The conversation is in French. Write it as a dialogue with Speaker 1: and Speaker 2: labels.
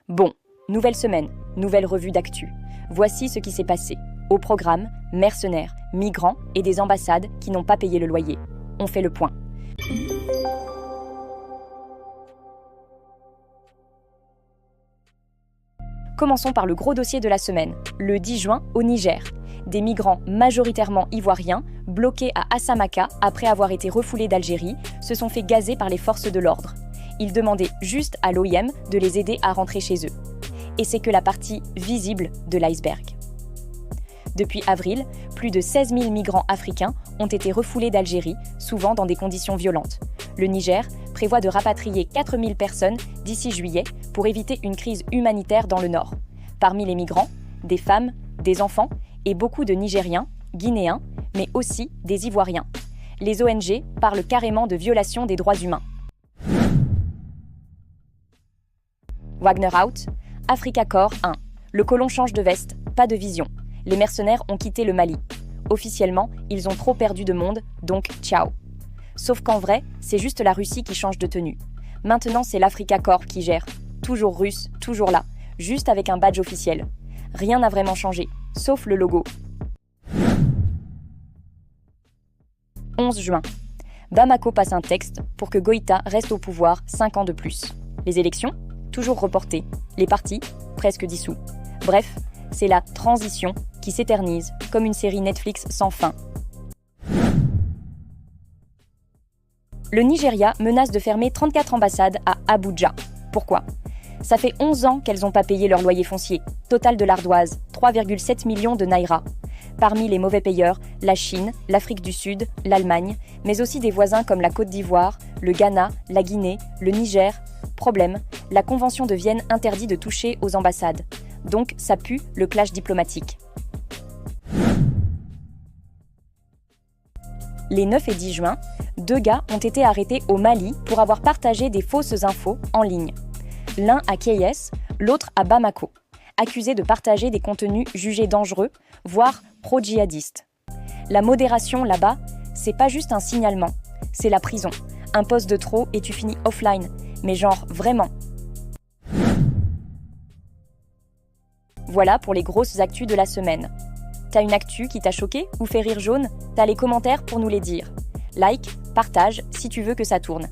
Speaker 1: Bon, nouvelle semaine, nouvelle revue d'actu. Voici ce qui s'est passé. Au programme, mercenaires, migrants et des ambassades qui n'ont pas payé le loyer. On fait le point. Commençons par le gros dossier de la semaine, le 10 juin au Niger. Des migrants majoritairement ivoiriens, bloqués à Assamaka après avoir été refoulés d'Algérie, se sont fait gazer par les forces de l'ordre. Ils demandaient juste à l'OIM de les aider à rentrer chez eux. Et c'est que la partie visible de l'iceberg. Depuis avril, plus de 16 000 migrants africains ont été refoulés d'Algérie, souvent dans des conditions violentes. Le Niger prévoit de rapatrier 4 000 personnes d'ici juillet pour éviter une crise humanitaire dans le nord. Parmi les migrants, des femmes, des enfants et beaucoup de Nigériens, Guinéens, mais aussi des Ivoiriens. Les ONG parlent carrément de violation des droits humains. Wagner out, Africa Corps 1. Le colon change de veste, pas de vision. Les mercenaires ont quitté le Mali. Officiellement, ils ont trop perdu de monde, donc ciao. Sauf qu'en vrai, c'est juste la Russie qui change de tenue. Maintenant, c'est l'Africa Corps qui gère. Toujours russe, toujours là, juste avec un badge officiel. Rien n'a vraiment changé, sauf le logo. 11 juin. Bamako passe un texte pour que Goïta reste au pouvoir 5 ans de plus. Les élections ? Toujours reportées. Les partis ? Presque dissous. Bref, c'est la transition qui s'éternise comme une série Netflix sans fin. Le Nigeria menace de fermer 34 ambassades à Abuja. Pourquoi ? Ça fait 11 ans qu'elles n'ont pas payé leur loyer foncier. Total de l'ardoise, 3,7 millions de naira. Parmi les mauvais payeurs, la Chine, l'Afrique du Sud, l'Allemagne, mais aussi des voisins comme la Côte d'Ivoire, le Ghana, la Guinée, le Niger. Problème, la Convention de Vienne interdit de toucher aux ambassades. Donc ça pue le clash diplomatique. Les 9 et 10 juin, 2 gars ont été arrêtés au Mali pour avoir partagé des fausses infos en ligne. L'un à Kayes, l'autre à Bamako, accusés de partager des contenus jugés dangereux, voire pro-djihadistes. La modération là-bas, c'est pas juste un signalement, c'est la prison. Un post de trop et tu finis offline, mais genre vraiment. Voilà pour les grosses actus de la semaine. T'as une actu qui t'a choqué ou fait rire jaune ? T'as les commentaires pour nous les dire. Like, partage si tu veux que ça tourne.